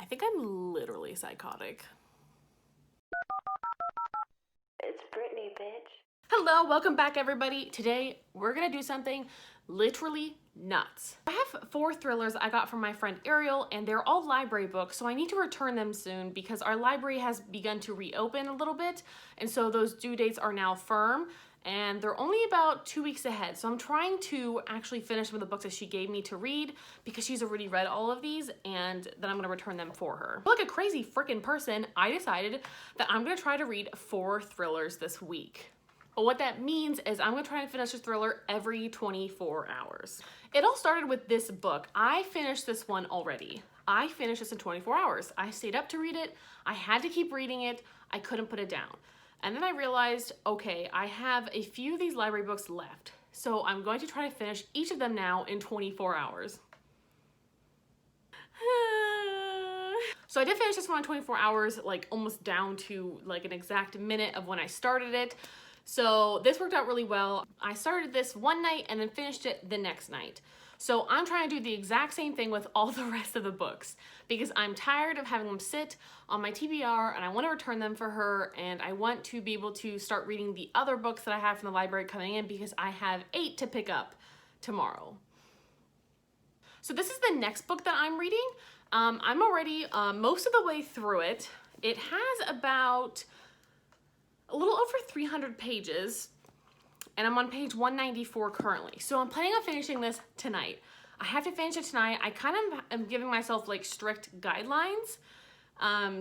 think I'm literally psychotic. It's Brittany, bitch. Hello, welcome back everybody. Today we're gonna do something literally nuts. I have 4 thrillers I got from my friend Ariel, and they're all library books, so I need to return them soon because our library has begun to reopen a little bit, and so those due dates are now firm, and they're only about 2 weeks ahead. So I'm trying to actually finish some of the books that she gave me to read because she's already read all of these, and then I'm gonna return them for her. Like a crazy freaking person, I decided that I'm gonna try to read 4 thrillers this week. But what that means is I'm gonna try and finish a thriller every 24 hours. It all started with this book. I finished this one already. I finished this in 24 hours. I stayed up to read it. I had to keep reading it. I couldn't put it down. And then I realized, okay, I have a few of these library books left. So I'm going to try to finish each of them now in 24 hours. So I did finish this one in 24 hours, like almost down to like an exact minute of when I started it. So this worked out really well. I started this one night and then finished it the next night. So I'm trying to do the exact same thing with all the rest of the books because I'm tired of having them sit on my TBR and I want to return them for her, and I want to be able to start reading the other books that I have from the library coming in because I have 8 to pick up tomorrow. So this is the next book that I'm reading. I'm already most of the way through it. It has about a little over 300 pages, and I'm on page 194 currently. So I'm planning on finishing this tonight. I have to finish it tonight. I kind of am giving myself like strict guidelines,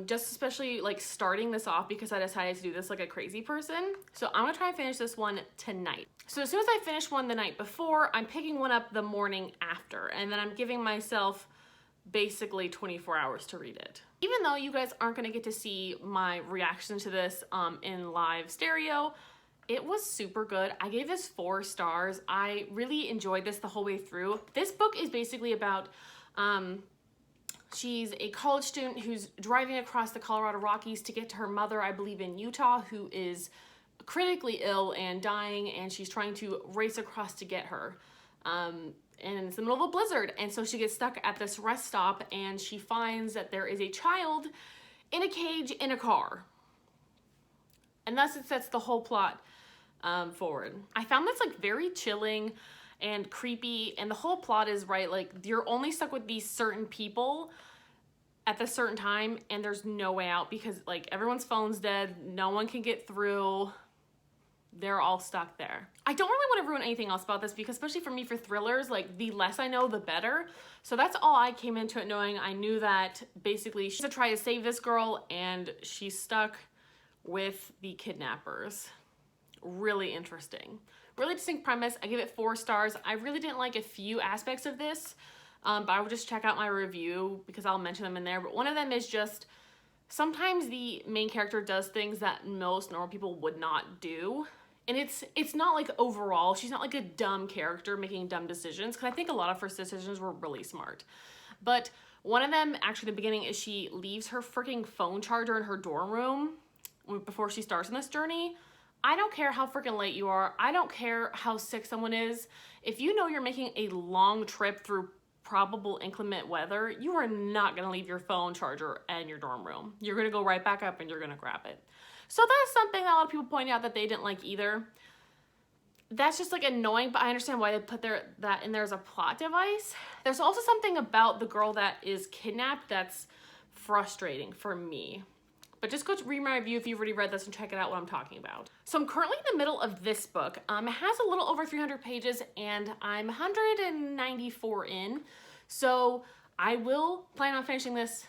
just especially like starting this off because I decided to do this like a crazy person. So I'm gonna try and finish this one tonight. So as soon as I finish one the night before, I'm picking one up the morning after, and then I'm giving myself basically 24 hours to read it. Even though you guys aren't gonna get to see my reaction to this in live stereo, it was super good. I gave this 4 stars. I really enjoyed this the whole way through. This book is basically about, she's a college student who's driving across the Colorado Rockies to get to her mother, I believe in Utah, who is critically ill and dying, and she's trying to race across to get her. And it's the middle of a blizzard, and so she gets stuck at this rest stop, and she finds that there is a child in a cage in a car. And thus it sets the whole plot forward. I found this like very chilling and creepy, and the whole plot is right, like you're only stuck with these certain people at this certain time, and there's no way out because like everyone's phone's dead, no one can get through. They're all stuck there. I don't really want to ruin anything else about this because especially for me for thrillers, like the less I know, the better. So that's all I came into it knowing. I knew that basically she's gonna try to save this girl and she's stuck with the kidnappers. Really interesting. Really interesting premise. I give it 4 stars. I really didn't like a few aspects of this, but I would just check out my review because I'll mention them in there. But one of them is just sometimes the main character does things that most normal people would not do. And it's not like overall, she's not like a dumb character making dumb decisions, because I think a lot of her decisions were really smart. But one of them, actually the beginning, is she leaves her freaking phone charger in her dorm room before she starts on this journey. I don't care how freaking late you are. I don't care how sick someone is. If you know you're making a long trip through probable inclement weather, you are not gonna leave your phone charger in your dorm room. You're gonna go right back up and you're gonna grab it. So that's something that a lot of people point out that they didn't like either. That's just like annoying, but I understand why they put that in there as a plot device. There's also something about the girl that is kidnapped that's frustrating for me. But just go read my review if you've already read this and check it out what I'm talking about. So I'm currently in the middle of this book. It has a little over 300 pages and I'm 194 in. So I will plan on finishing this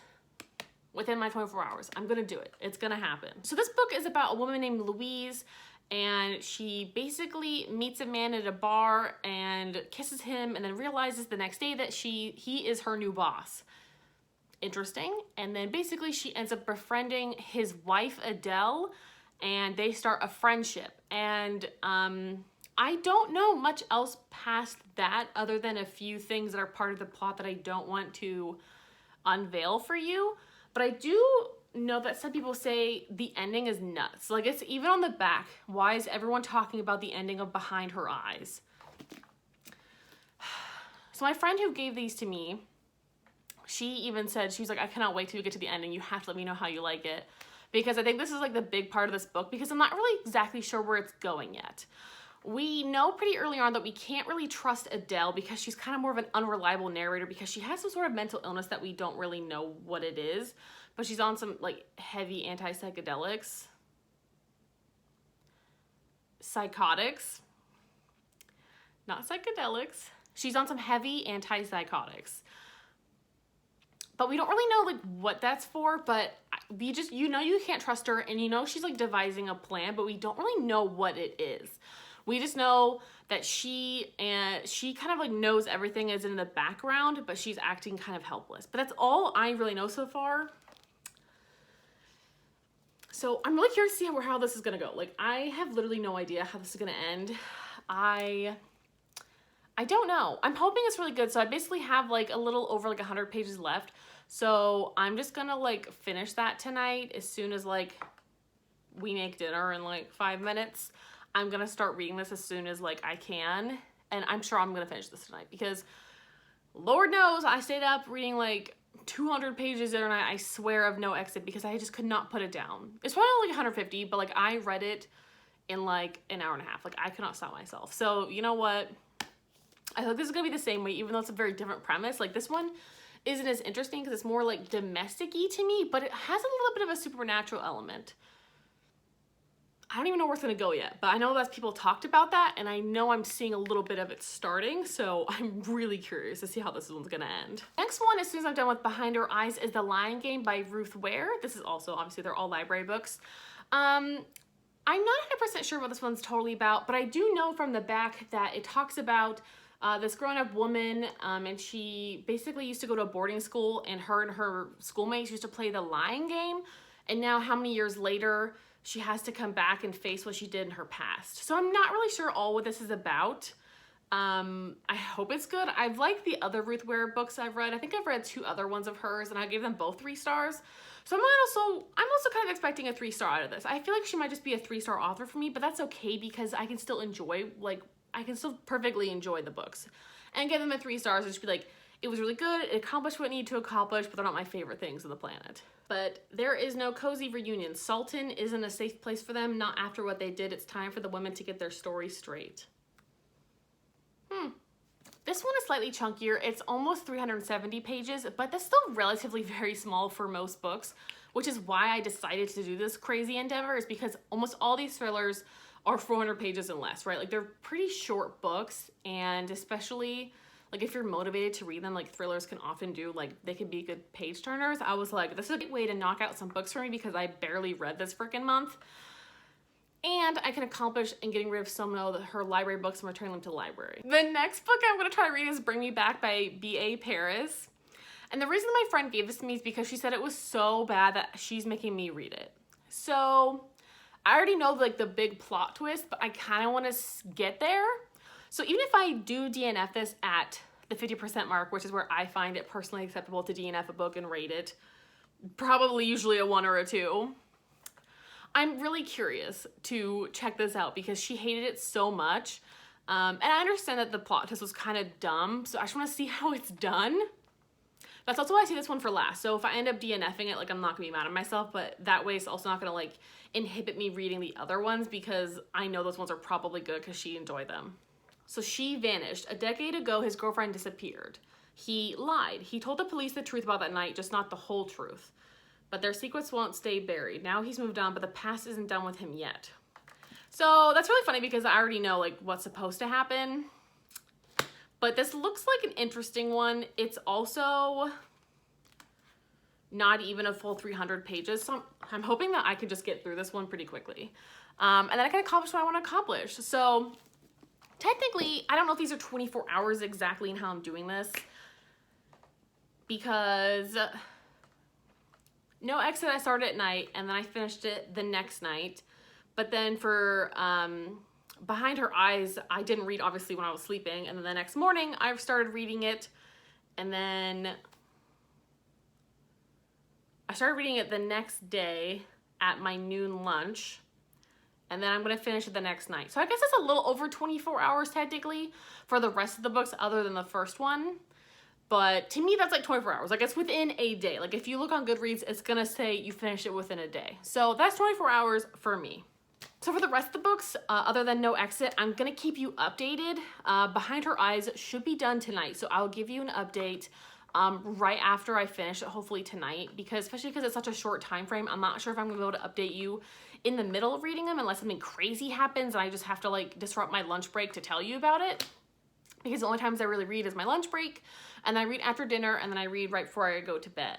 within my 24 hours. I'm gonna do it. It's gonna happen. So this book is about a woman named Louise, and she basically meets a man at a bar and kisses him and then realizes the next day that he is her new boss. Interesting. And then basically she ends up befriending his wife Adele, and they start a friendship. And I don't know much else past that other than a few things that are part of the plot that I don't want to unveil for you. But I do know that some people say the ending is nuts. Like, it's even on the back. Why is everyone talking about the ending of Behind Her Eyes? So my friend who gave these to me, she even said, she was like, I cannot wait till you get to the end and you have to let me know how you like it. Because I think this is like the big part of this book, because I'm not really exactly sure where it's going yet. We know pretty early on that we can't really trust Adele because she's kind of more of an unreliable narrator, because she has some sort of mental illness that we don't really know what it is, but she's on some like heavy anti-psychedelics. Psychotics. Not psychedelics. She's on some heavy antipsychotics. But we don't really know like what that's for, but we just, you know, you can't trust her, and you know she's like devising a plan, but we don't really know what it is. We just know that she kind of like knows everything is in the background, but she's acting kind of helpless. But that's all I really know so far. So I'm really curious to see how this is gonna go. Like, I have literally no idea how this is gonna end. I don't know. I'm hoping it's really good. So I basically have like a little over like 100 pages left. So I'm just gonna like finish that tonight as soon as like we make dinner in like 5 minutes. I'm gonna start reading this as soon as like I can. And I'm sure I'm gonna finish this tonight, because Lord knows I stayed up reading like 200 pages the other night, I swear, of no exit, because I just could not put it down. It's probably only like 150, but like I read it in like an hour and a half. Like, I could not stop myself. So you know what? I think this is gonna be the same way, even though it's a very different premise. Like, this one isn't as interesting because it's more like domestic-y to me, but it has a little bit of a supernatural element. I don't even know where it's gonna go yet, but I know that people talked about that, and I know I'm seeing a little bit of it starting, so I'm really curious to see how this one's gonna end. Next one, as soon as I'm done with Behind Her Eyes, is The Lion Game by Ruth Ware. This is also, obviously, they're all library books. I'm not 100% sure what this one's totally about, but I do know from the back that it talks about this grown-up woman, and she basically used to go to a boarding school, and her schoolmates used to play the Lion Game, and now how many years later she has to come back and face what she did in her past. So I'm not really sure all what this is about. I hope it's good. I've liked the other Ruth Ware books I've read. I think I've read 2 other ones of hers, and I gave them both 3 stars. So I'm also kind of expecting a 3-star out of this. I feel like she might just be a 3-star author for me, but that's okay, because I can still enjoy, like, I can still perfectly enjoy the books. And give them a 3 stars and just be like, it was really good, it accomplished what it needed to accomplish, but they're not my favorite things on the planet. But there is no cozy reunion. Sultan isn't a safe place for them, not after what they did. It's time for the women to get their story straight. This one is slightly chunkier. It's almost 370 pages, but that's still relatively very small for most books, which is why I decided to do this crazy endeavor, is because almost all these thrillers are 400 pages and less, right? Like, they're pretty short books, and especially like if you're motivated to read them, like thrillers can often do, like they can be good page turners. I was like, this is a great way to knock out some books for me, because I barely read this freaking month. And I can accomplish in getting rid of some of her library books and returning them to the library. The next book I'm gonna try to read is Bring Me Back by B.A. Paris. And the reason my friend gave this to me is because she said it was so bad that she's making me read it. So I already know like the big plot twist, but I kind of want to get there. So even if I do DNF this at the 50% mark, which is where I find it personally acceptable to DNF a book and rate it, probably usually a 1 or a 2, I'm really curious to check this out because she hated it so much. And I understand that the plot twist was kind of dumb, so I just want to see how it's done. That's also why I see this one for last. So if I end up DNFing it, like, I'm not gonna be mad at myself, but that way it's also not gonna like inhibit me reading the other ones, because I know those ones are probably good because she enjoyed them. So She Vanished. A decade ago, his girlfriend disappeared. He lied. He told the police the truth about that night, just not the whole truth. But their secrets won't stay buried. Now he's moved on, but the past isn't done with him yet. So that's really funny because I already know like what's supposed to happen. But this looks like an interesting one. It's also not even a full 300 pages. So I'm hoping that I can just get through this one pretty quickly. And then I can accomplish what I want to accomplish. So technically, I don't know if these are 24 hours exactly in how I'm doing this, because No Exit I started at night and then I finished it the next night. But then for Behind Her Eyes, I didn't read obviously when I was sleeping, and then the next morning I started reading it, and then I started reading it the next day at my noon lunch, and then I'm gonna finish it the next night. So I guess it's a little over 24 hours technically for the rest of the books other than the first one. But to me, that's like 24 hours. Like, it's within a day. Like, if you look on Goodreads, it's gonna say you finished it within a day. So that's 24 hours for me. So for the rest of the books, other than No Exit, I'm gonna keep you updated. Behind Her Eyes should be done tonight. So I'll give you an update right after I finish it, hopefully tonight, because especially because it's such a short time frame, I'm not sure if I'm gonna be able to update you in the middle of reading them unless something crazy happens and I just have to like disrupt my lunch break to tell you about it. Because the only times I really read is my lunch break, and then I read after dinner, and then I read right before I go to bed.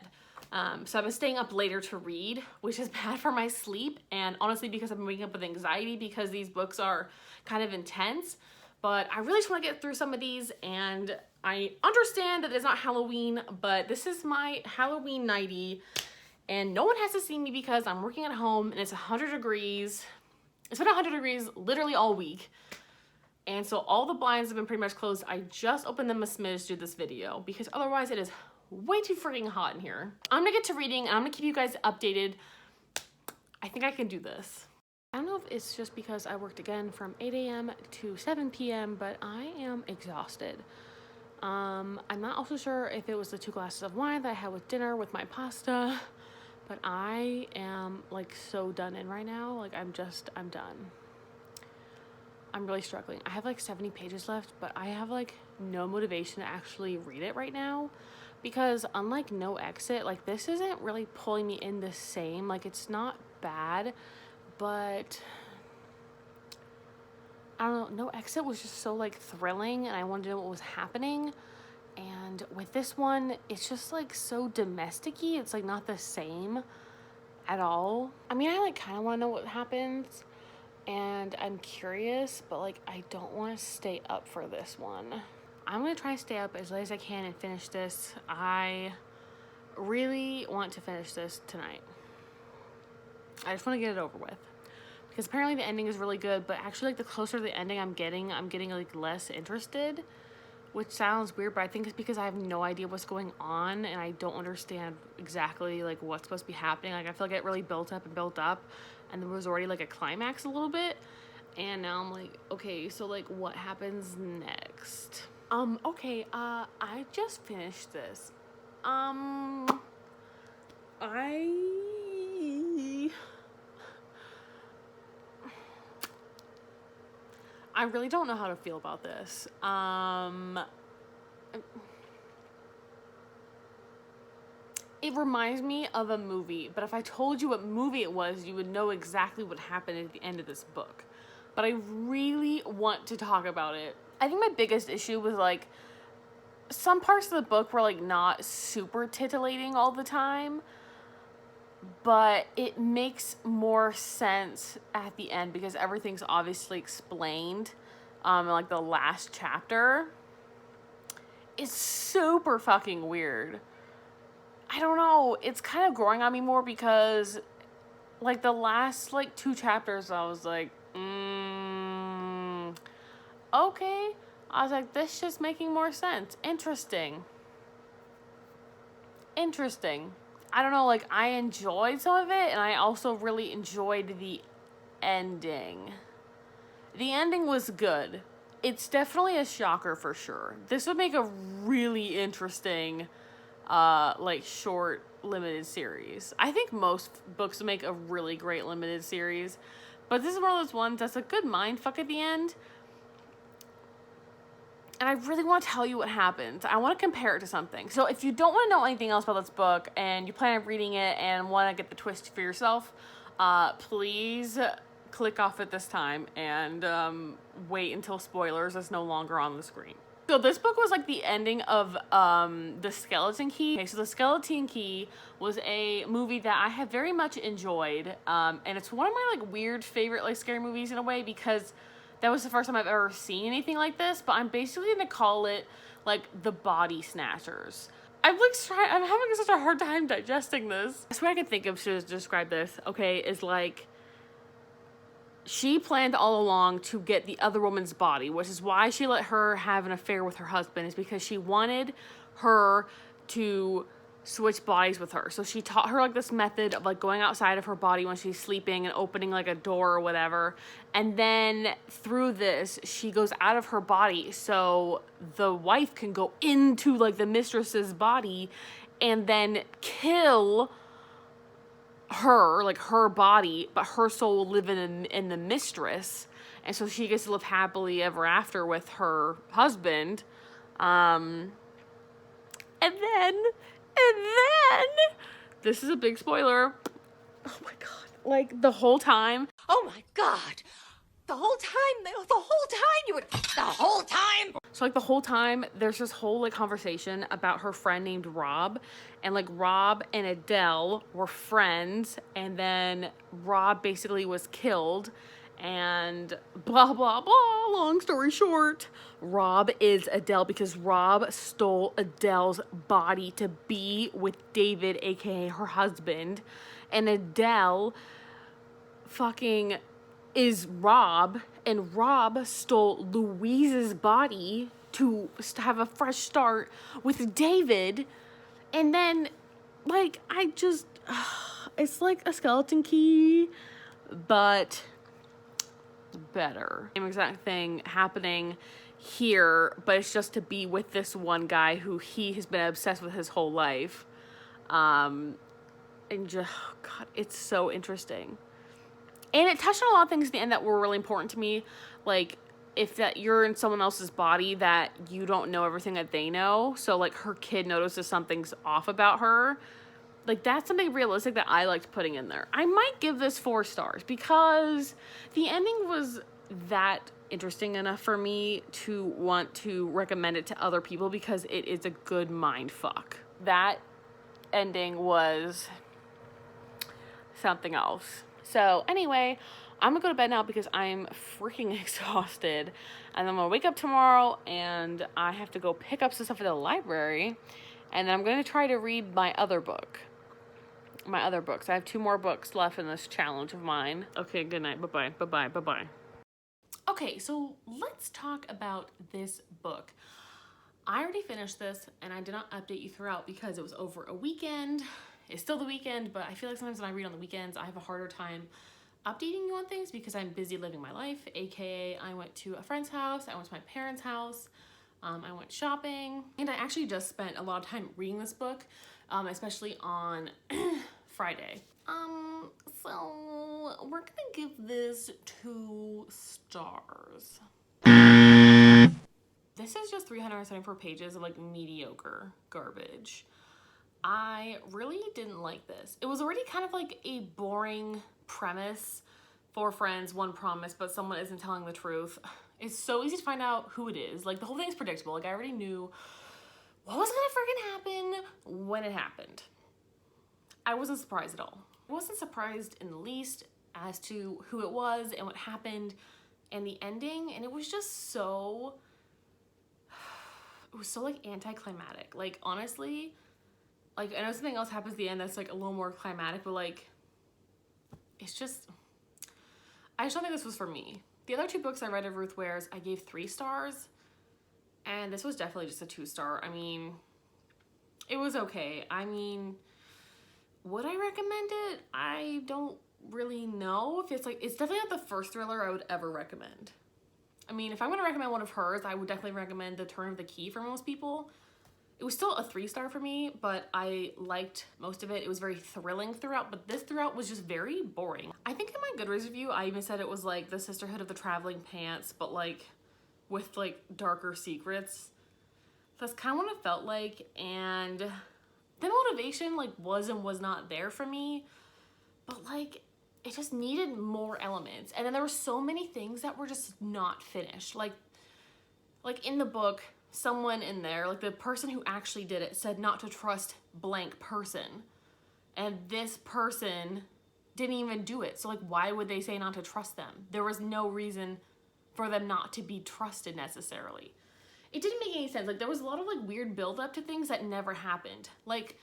So I've been staying up later to read, which is bad for my sleep, and honestly because I've been waking up with anxiety because these books are kind of intense. But I really just want to get through some of these, and I understand that it's not Halloween, but this is my Halloween nightie, and no one has to see me because I'm working at home, and it's 100 degrees. It's been 100 degrees literally all week. And so all the blinds have been pretty much closed. I just opened them a smidge to do this video because otherwise it is way too freaking hot in here. I'm gonna get to reading and I'm gonna keep you guys updated. I think I can do this. I don't know if it's just because I worked again from 8 a.m. to 7 p.m., but I am exhausted. I'm not also sure if it was the 2 glasses of wine that I had with dinner with my pasta, but I am like so done in right now. Like I'm done. I'm really struggling. I have like 70 pages left, but I have like no motivation to actually read it right now because unlike No Exit, like this isn't really pulling me in the same. Like it's not bad, but I don't know. No Exit was just so like thrilling and I wanted to know what was happening. And with this one, it's just like so domestic-y. It's like not the same at all. I mean, I like kind of want to know what happens. And I'm curious, but like I don't want to stay up for this one. I'm gonna try to stay up as late as I can and finish this. I really want to finish this tonight. I just want to get it over with because apparently the ending is really good, but actually like the closer to the ending I'm getting like less interested, which sounds weird, but I think it's because I have no idea what's going on and I don't understand exactly like what's supposed to be happening. Like I feel like it really built up and there was already like a climax a little bit, and now I'm like, okay, so like what happens next? Okay, I just finished this. I really don't know how to feel about this. It reminds me of a movie, but if I told you what movie it was, you would know exactly what happened at the end of this book. But I really want to talk about it. I think my biggest issue was like some parts of the book were like not super titillating all the time, but it makes more sense at the end because everything's obviously explained in like the last chapter. It's super fucking weird. I don't know, it's kind of growing on me more because like the last like 2 chapters I was like, okay. I was like, this just making more sense. Interesting. I don't know, like I enjoyed some of it and I also really enjoyed the ending. The ending was good. It's definitely a shocker for sure. This would make a really interesting like short limited series. I think most books make a really great limited series, but this is one of those ones that's a good mindfuck at the end. And I really want to tell you what happens. I want to compare it to something. So if you don't want to know anything else about this book and you plan on reading it and want to get the twist for yourself, please click off at this time and wait until spoilers is no longer on the screen. So this book was like the ending of The Skeleton Key. Okay, so The Skeleton Key was a movie that I have very much enjoyed. And it's one of my like weird favorite like scary movies in a way because that was the first time I've ever seen anything like this. But I'm basically gonna call it like The Body Snatchers. I'm having such a hard time digesting this. That's what I could think of to describe this, okay, is like she planned all along to get the other woman's body, which is why she let her have an affair with her husband, is because she wanted her to switch bodies with her. So she taught her like this method of like going outside of her body when she's sleeping and opening like a door or whatever. And then through this, she goes out of her body so the wife can go into like the mistress's body and then kill her, like her body, but her soul will live in the mistress. And so she gets to live happily ever after with her husband. And then, this is a big spoiler. Oh my God. Like the whole time. Oh my God. The whole time. So like the whole time, there's this whole like conversation about her friend named Rob. And like Rob and Adele were friends. And then Rob basically was killed. And blah, blah, blah. Long story short, Rob is Adele because Rob stole Adele's body to be with David, aka her husband. And Adele fucking is Rob. And Rob stole Louise's body to have a fresh start with David. And then, like, it's like a skeleton key, but better. Same exact thing happening here, but it's just to be with this one guy who he has been obsessed with his whole life. And just, oh God, it's so interesting. And it touched on a lot of things at the end that were really important to me. Like, if that you're in someone else's body that you don't know everything that they know. So, like, her kid notices something's off about her. Like, that's something realistic that I liked putting in there. I might give this 4 stars because the ending was that interesting enough for me to want to recommend it to other people because it is a good mind fuck. That ending was something else. So anyway, I'm gonna go to bed now because I'm freaking exhausted. And I'm gonna wake up tomorrow and I have to go pick up some stuff at the library. And then I'm gonna try to read my other books. I have 2 more books left in this challenge of mine. Okay, good night. Bye-bye. Bye-bye. Bye-bye. Okay, so let's talk about this book. I already finished this and I did not update you throughout because it was over a weekend. It's still the weekend, but I feel like sometimes when I read on the weekends, I have a harder time updating you on things because I'm busy living my life, aka I went to a friend's house, I went to my parents' house, I went shopping, and I actually just spent a lot of time reading this book, especially on Friday. So we're gonna give this 2 stars. This is just 374 pages of like mediocre garbage. I really didn't like this. It was already kind of like a boring premise. 4 friends, 1 promise, but someone isn't telling the truth. It's so easy to find out who it is. Like, the whole thing is predictable. Like, I already knew what was gonna freaking happen when it happened. I wasn't surprised at all. I wasn't surprised in the least as to who it was and what happened and the ending. And it was just so, like anticlimactic. Like, honestly, like, I know something else happens at the end that's like a little more climatic, but like, it's just, I just don't think this was for me. The other 2 books I read of Ruth Ware's, I gave 3 stars, and this was definitely just a 2-star. I mean, it was okay. I mean, would I recommend it? I don't really know if it's like, it's definitely not the first thriller I would ever recommend. I mean, if I'm gonna recommend one of hers, I would definitely recommend The Turn of the Key for most people. It was still a 3-star for me, but I liked most of it. It was very thrilling throughout, but this throughout was just very boring. I think in my Goodreads review, I even said it was like the Sisterhood of the Traveling Pants, but like with like darker secrets. That's kind of what it felt like, and the motivation like was and was not there for me, but like it just needed more elements. And then there were so many things that were just not finished. Like in the book, someone in there, like the person who actually did it, said not to trust blank person. And this person didn't even do it. So like, why would they say not to trust them? There was no reason for them not to be trusted necessarily. It didn't make any sense. Like, there was a lot of like weird buildup to things that never happened. Like,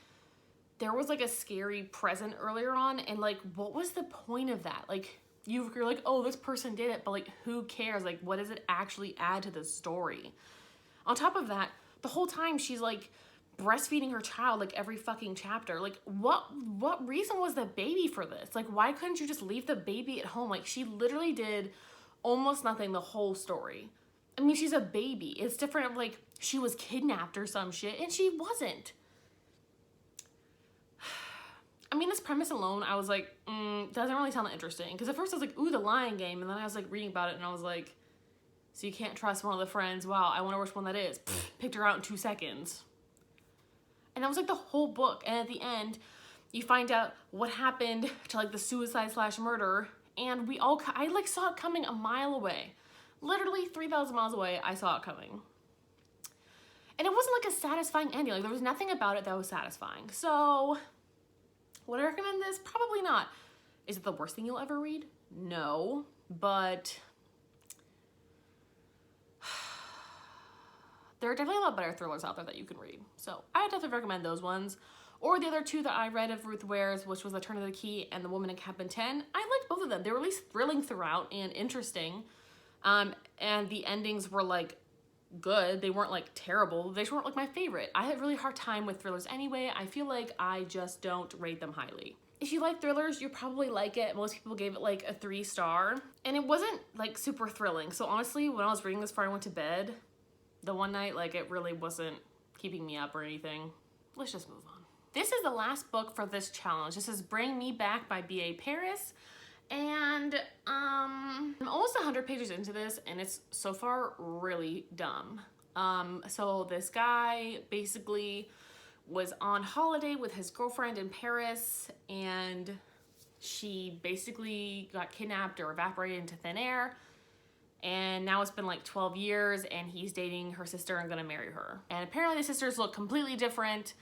there was like a scary present earlier on, and like, what was the point of that? Like, you're like, oh, this person did it, but like, who cares? Like, what does it actually add to the story? On top of that, the whole time she's like breastfeeding her child like every fucking chapter. Like what reason was the baby for this? Like why couldn't you just leave the baby at home? Like she literally did almost nothing the whole story. I mean, she's a baby. It's different if like she was kidnapped or some shit, and she wasn't. I mean, this premise alone, I was like, doesn't really sound that interesting. Because at first I was like, ooh, the Lion Game. And then I was like reading about it and I was like, so you can't trust one of the friends. Wow, I wonder which one that is. Picked her out in 2 seconds. And that was like the whole book. And at the end, you find out what happened to like the suicide / murder. And I like saw it coming a mile away. Literally 3,000 miles away, I saw it coming. And it wasn't like a satisfying ending. Like there was nothing about it that was satisfying. So would I recommend this? Probably not. Is it the worst thing you'll ever read? No, but there are definitely a lot better thrillers out there that you can read. So I would definitely recommend those ones. Or the other two that I read of Ruth Ware's, which was The Turn of the Key and The Woman in Cabin 10. I liked both of them. They were at least thrilling throughout and interesting. And the endings were like good. They weren't like terrible. They just weren't like my favorite. I had a really hard time with thrillers anyway. I feel like I just don't rate them highly. If you like thrillers, you probably like it. Most people gave it like a 3-star. And it wasn't like super thrilling. So honestly, when I was reading this before I went to bed, the one night, like it really wasn't keeping me up or anything. Let's just move on. This is the last book for this challenge. This is Bring Me Back by B.A. Paris. And I'm almost 100 pages into this and it's so far really dumb. So this guy basically was on holiday with his girlfriend in Paris and she basically got kidnapped or evaporated into thin air. And now it's been like 12 years and he's dating her sister and gonna marry her. And apparently the sisters look completely different.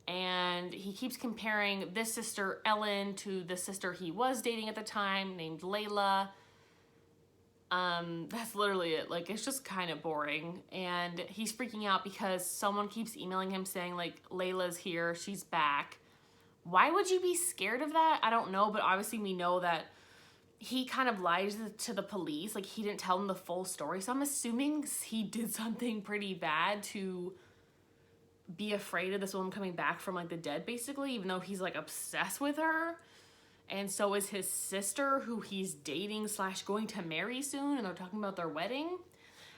And he keeps comparing this sister, Ellen, to the sister he was dating at the time, named Layla. That's literally it. Like, it's just kind of boring. And he's freaking out because someone keeps emailing him saying, like, Layla's here, she's back. Why would you be scared of that? I don't know, but obviously we know that he kind of lied to the police. Like, he didn't tell them the full story. So I'm assuming he did something pretty bad to be afraid of this woman coming back from like the dead, basically, even though he's like obsessed with her. And so is his sister, who he's dating / going to marry soon, and they're talking about their wedding.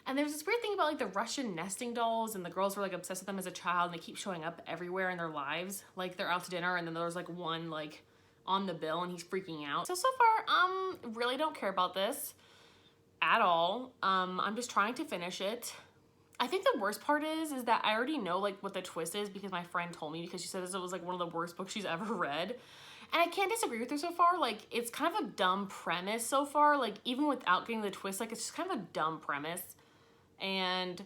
And there's this weird thing about like the Russian nesting dolls, and the girls were like obsessed with them as a child, and they keep showing up everywhere in their lives. Like they're out to dinner and then there's like one like on the bill and he's freaking out. So far, really don't care about this at all. I'm just trying to finish it. I think the worst part is that I already know like what the twist is because my friend told me, because she said it was like one of the worst books she's ever read. And I can't disagree with her so far. Like, it's kind of a dumb premise so far. Like, even without getting the twist, like, it's just kind of a dumb premise. And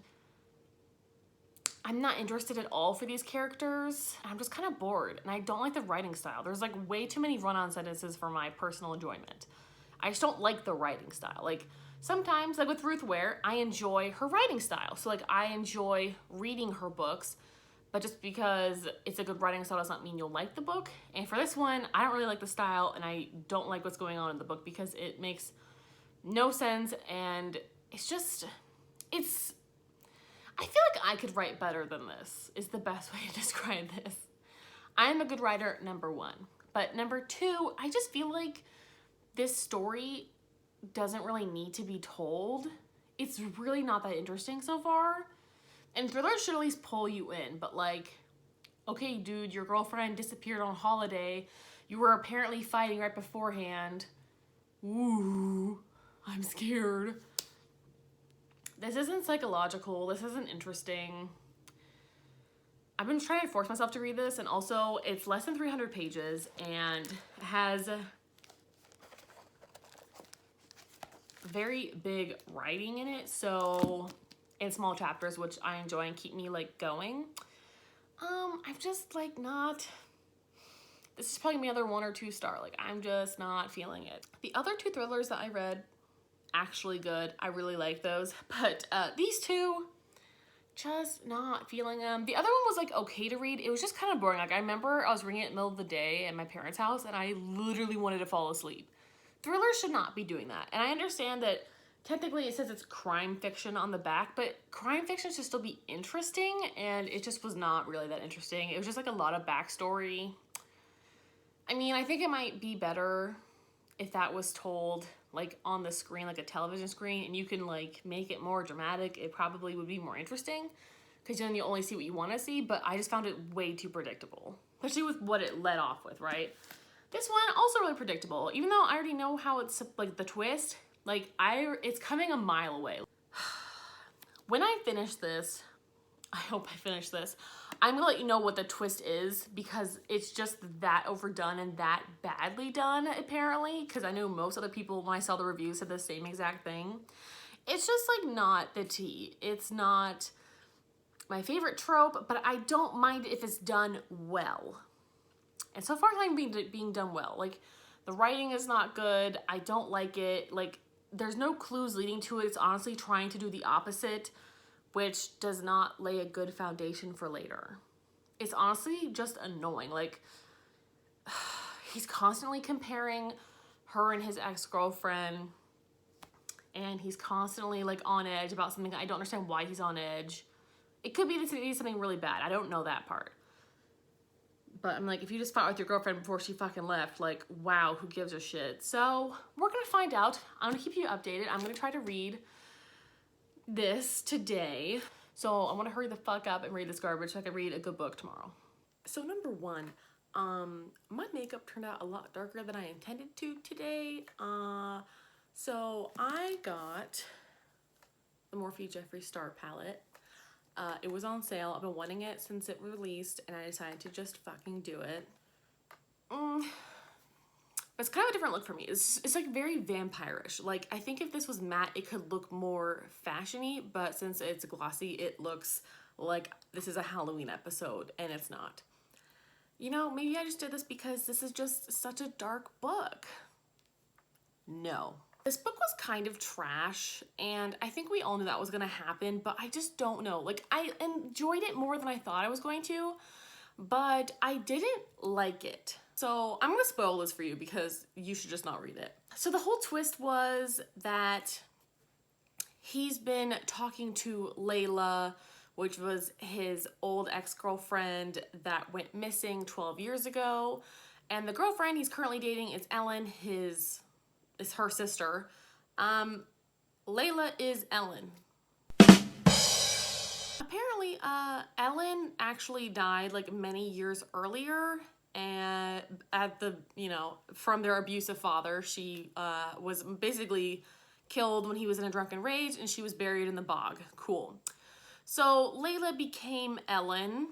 I'm not interested at all for these characters. I'm just kind of bored. And I don't like the writing style. There's like way too many run-on sentences for my personal enjoyment. I just don't like the writing style. Like, sometimes, like with Ruth Ware, I enjoy her writing style. So like I enjoy reading her books, but just because it's a good writing style does not mean you'll like the book. And for this one, I don't really like the style and I don't like what's going on in the book because it makes no sense and it's just, I feel like I could write better than this is the best way to describe this. I'm a good writer, number 1. But number 2, I just feel like this story doesn't really need to be told. It's really not that interesting so far. And thrillers should at least pull you in, but like, okay, dude, your girlfriend disappeared on holiday. You were apparently fighting right beforehand. Ooh, I'm scared. This isn't psychological. This isn't interesting. I've been trying to force myself to read this, and also it's less than 300 pages and has very big writing in it, so in small chapters, which I enjoy and keep me like going. I'm just like not, this is probably my other 1 or 2 star. Like I'm just not feeling it. The other 2 thrillers that I read, actually good. I really like those, but these 2, just not feeling them. The other one was like okay to read. It was just kind of boring. Like I remember I was reading it in the middle of the day at my parents' house and I literally wanted to fall asleep. Thrillers should not be doing that. And I understand that technically it says it's crime fiction on the back, but crime fiction should still be interesting, and it just was not really that interesting. It was just like a lot of backstory. I mean, I think it might be better if that was told like on the screen, like a television screen, and you can like make it more dramatic. It probably would be more interesting because then you only see what you want to see, but I just found it way too predictable, especially with what it led off with, right? This one also really predictable, even though I already know how it's like the twist. Like it's coming a mile away. When I finish this, I hope I finish this, I'm gonna let you know what the twist is because it's just that overdone and that badly done, apparently. Because I know most other people, when I saw the reviews, said the same exact thing. It's just like not the tea. It's not my favorite trope, but I don't mind if it's done well. And so far, it's not being done well. Like, the writing is not good. I don't like it. Like, there's no clues leading to it. It's honestly trying to do the opposite, which does not lay a good foundation for later. It's honestly just annoying. Like, he's constantly comparing her and his ex-girlfriend, and he's constantly like on edge about something. I don't understand why he's on edge. It could be something really bad. I don't know that part. But I'm like, if you just fought with your girlfriend before she fucking left, like, wow, who gives a shit? So we're gonna find out. I'm gonna keep you updated. I'm gonna try to read this today. So I wanna hurry the fuck up and read this garbage so I can read a good book tomorrow. So number one, my makeup turned out a lot darker than I intended to today. So I got the Morphe Jeffree Star palette. It was on sale. I've been wanting it since it released, and I decided to just fucking do it. It's kind of a different look for me. It's like very vampire-ish. Like, I think if this was matte, it could look more fashion-y, but since it's glossy, it looks like this is a Halloween episode, and it's not. You know, maybe I just did this because this is just such a dark book. No. This book was kind of trash, and I think we all knew that was gonna happen, but I just don't know. Like, I enjoyed it more than I thought I was going to, but I didn't like it. So I'm gonna spoil this for you because you should just not read it. So the whole twist was that he's been talking to Layla, which was his old ex-girlfriend that went missing 12 years ago. And the girlfriend he's currently dating is Ellen, is her sister. Layla is Ellen. Apparently, Ellen actually died like many years earlier, and from their abusive father. She was basically killed when he was in a drunken rage, and she was buried in the bog. Cool. So Layla became Ellen,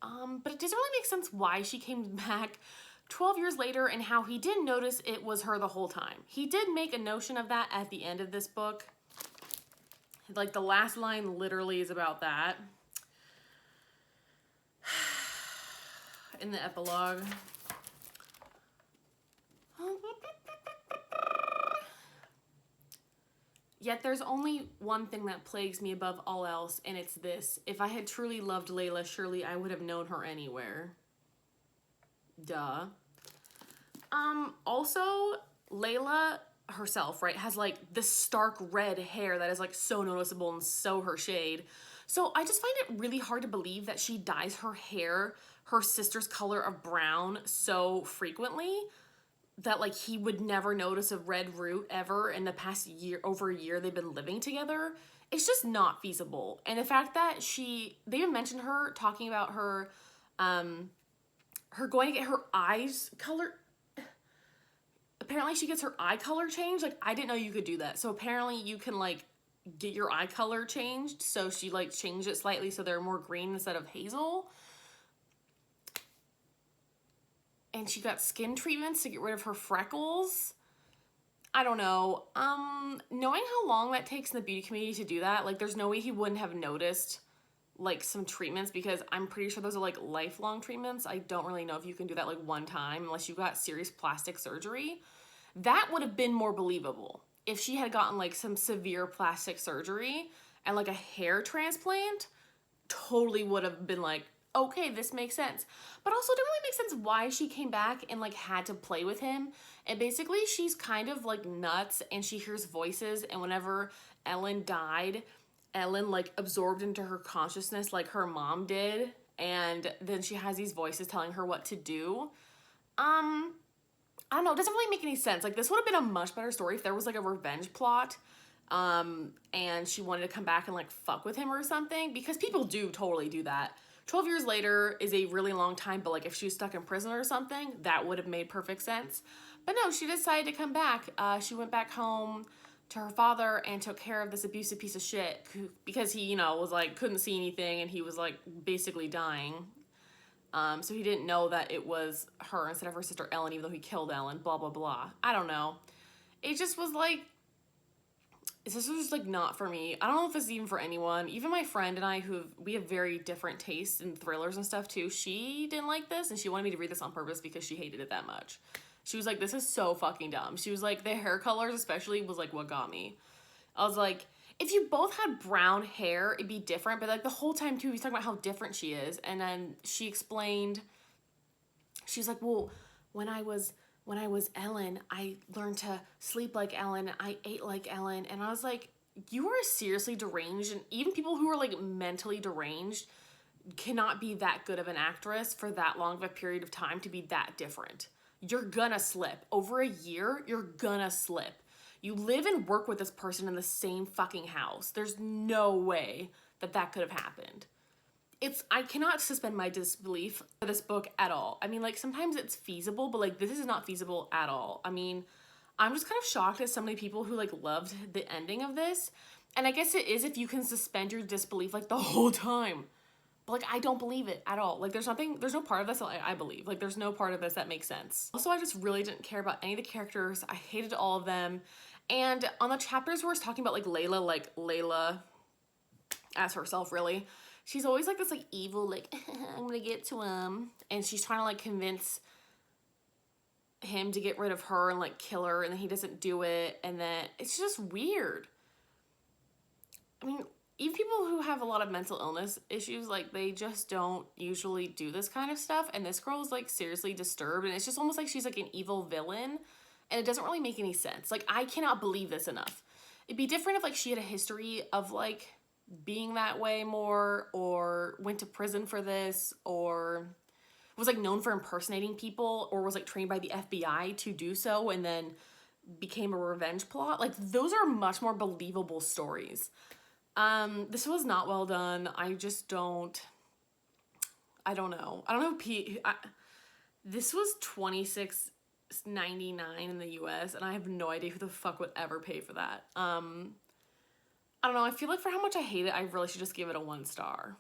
but it doesn't really make sense why she came back 12 years later and how he didn't notice it was her the whole time. He did make a notion of that at the end of this book. Like, the last line literally is about that. In the epilogue. Yet there's only one thing that plagues me above all else, and it's this. If I had truly loved Layla, surely I would have known her anywhere. Duh. Also, Layla herself, right, has like this stark red hair that is like so noticeable and so her shade. So I just find it really hard to believe that she dyes her hair her sister's color of brown so frequently that like he would never notice a red root ever in the past year, over a year they've been living together. It's just not feasible. And the fact that they even mentioned her talking about her going to get her eyes color. Apparently she gets her eye color changed. Like, I didn't know you could do that. So apparently you can like get your eye color changed. So she like changed it slightly so they're more green instead of hazel. And she got skin treatments to get rid of her freckles. I don't know. Knowing how long that takes in the beauty community to do that, like, there's no way he wouldn't have noticed like some treatments, because I'm pretty sure those are like lifelong treatments. I don't really know if you can do that like one time unless you got serious plastic surgery. That would have been more believable if she had gotten like some severe plastic surgery and like a hair transplant. Totally would have been like, okay, this makes sense. But also, it didn't really make sense why she came back and like had to play with him. And basically, she's kind of like nuts and she hears voices. And whenever Ellen died, Ellen like absorbed into her consciousness like her mom did. And then she has these voices telling her what to do. I don't know, it doesn't really make any sense. Like, this would have been a much better story if there was like a revenge plot. And she wanted to come back and like fuck with him or something, because people do totally do that. 12 years later is a really long time, but like if she was stuck in prison or something, that would have made perfect sense. But no, she decided to come back. She went back home to her father and took care of this abusive piece of shit because he, you know, was like, couldn't see anything and he was like basically dying. So he didn't know that it was her instead of her sister Ellen, even though he killed Ellen, blah, blah, blah. I don't know. It just was like, this was just like not for me. I don't know if this is even for anyone. Even my friend and I, we have very different tastes in thrillers and stuff too. She didn't like this and she wanted me to read this on purpose because she hated it that much. She was like, this is so fucking dumb. She was like, the hair colors especially was like what got me. I was like, if you both had brown hair, it'd be different. But like the whole time too, he's talking about how different she is. And then she explained, she was like, well, when I was Ellen, I learned to sleep like Ellen. I ate like Ellen. And I was like, you are seriously deranged. And even people who are like mentally deranged cannot be that good of an actress for that long of a period of time to be that different. You're gonna slip. Over a year, you're gonna slip. You live and work with this person in the same fucking house. There's no way that that could have happened. I cannot suspend my disbelief for this book at all. I mean, like, sometimes it's feasible, but like, this is not feasible at all. I mean, I'm just kind of shocked at so many people who like loved the ending of this. And I guess it is if you can suspend your disbelief like the whole time. But like, I don't believe it at all. Like, there's no part of this that I believe. Like, there's no part of this that makes sense. Also, I just really didn't care about any of the characters. I hated all of them. And on the chapters where it's talking about like Layla as herself, really, she's always like this like evil, like, I'm gonna get to him. And she's trying to like convince him to get rid of her and like kill her, and then he doesn't do it. And then it's just weird. I mean, even people who have a lot of mental illness issues, like, they just don't usually do this kind of stuff. And this girl is like seriously disturbed, and it's just almost like she's like an evil villain, and it doesn't really make any sense. Like, I cannot believe this enough. It'd be different if like she had a history of like being that way more, or went to prison for this, or was like known for impersonating people, or was like trained by the FBI to do so and then became a revenge plot. Like, those are much more believable stories. This was not well done. I don't know. This was $26.99 in the US, and I have no idea who the fuck would ever pay for that. I don't know. I feel like for how much I hate it, I really should just give it a 1 star.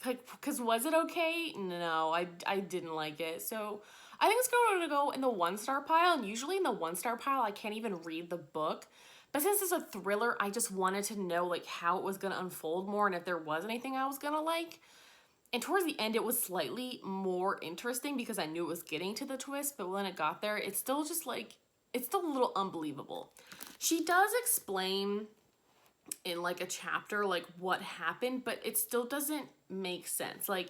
Like, cause was it okay? No, I didn't like it. So I think it's going to go in the 1 star pile. And usually in the 1 star pile, I can't even read the book. But since it's a thriller, I just wanted to know like how it was going to unfold more and if there was anything I was going to like. And towards the end, it was slightly more interesting because I knew it was getting to the twist. But when it got there, it's still just like, it's still a little unbelievable. She does explain in like a chapter like what happened, but it still doesn't make sense. Like,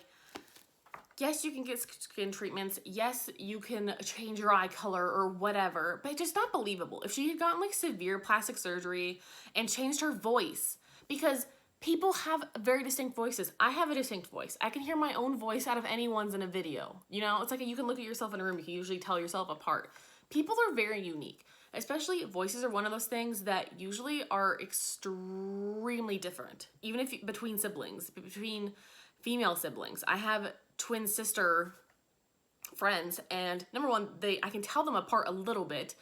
yes, you can get skin treatments. Yes, you can change your eye color or whatever, but it's just not believable. If she had gotten like severe plastic surgery and changed her voice, because people have very distinct voices. I have a distinct voice. I can hear my own voice out of anyone's in a video. You know, it's like you can look at yourself in a room. You can usually tell yourself apart. People are very unique. Especially voices are one of those things that usually are extremely different, even if between siblings, between female siblings. I have twin sister friends, and number one, I can tell them apart a little bit.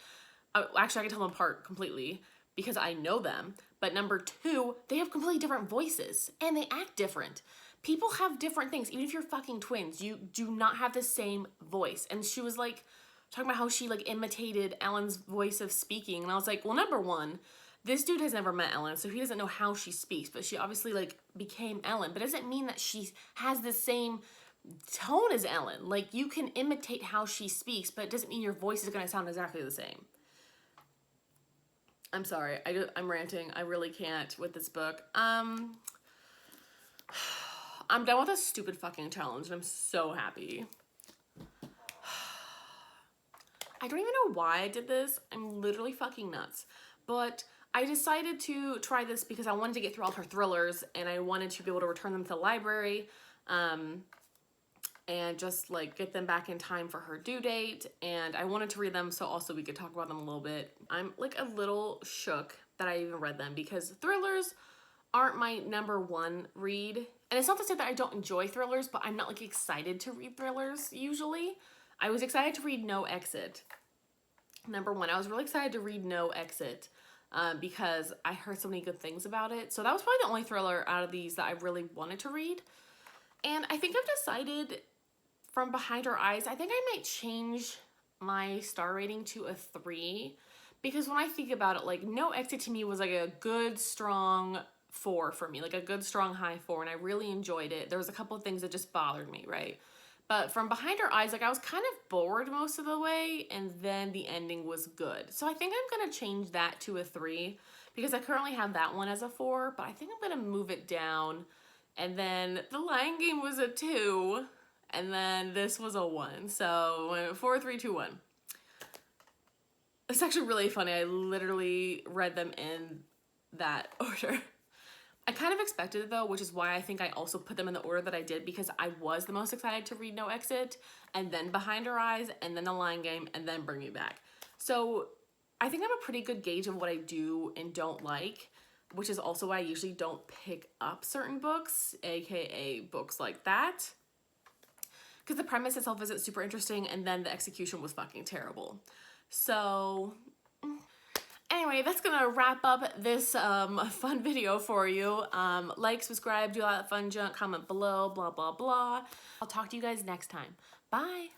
Actually, I can tell them apart completely because I know them. But number two, they have completely different voices and they act different. People have different things. Even if you're fucking twins, you do not have the same voice. And she was like, talking about how she like imitated Ellen's voice of speaking. And I was like, well, number one, this dude has never met Ellen, so he doesn't know how she speaks, but she obviously like became Ellen. But it doesn't mean that she has the same tone as Ellen. Like, you can imitate how she speaks, but it doesn't mean your voice is going to sound exactly the same. I'm sorry. I'm ranting. I really can't with this book. I'm done with this stupid fucking challenge and I'm so happy. I don't even know why I did this. I'm literally fucking nuts. But I decided to try this because I wanted to get through all her thrillers and I wanted to be able to return them to the library and just like get them back in time for her due date. And I wanted to read them so also we could talk about them a little bit. I'm like a little shook that I even read them because thrillers aren't my number one read. And it's not to say that I don't enjoy thrillers, but I'm not like excited to read thrillers usually. I was excited to read No Exit. Number one, I was really excited to read No Exit because I heard so many good things about it. So that was probably the only thriller out of these that I really wanted to read. And I think I've decided from Behind Her Eyes, I think I might change my star rating to a 3 because when I think about it, like No Exit to me was like a good, strong 4 for me, like a good, strong, high 4, and I really enjoyed it. There was a couple of things that just bothered me, right? But from Behind Her Eyes, like I was kind of bored most of the way, and then the ending was good. So I think I'm going to change that to a 3 because I currently have that one as a 4, but I think I'm going to move it down. And then The Lion Game was a 2, and then this was a 1. So 4, 3, 2, 1. It's actually really funny. I literally read them in that order. I kind of expected it though, which is why I think I also put them in the order that I did because I was the most excited to read No Exit and then Behind Her Eyes and then The Lion Game and then Bring Me Back. So I think I'm a pretty good gauge of what I do and don't like, which is also why I usually don't pick up certain books, aka books like that, because the premise itself isn't super interesting and then the execution was fucking terrible. So anyway, that's gonna wrap up this fun video for you. Like, subscribe, do all that fun junk, comment below, blah, blah, blah. I'll talk to you guys next time. Bye.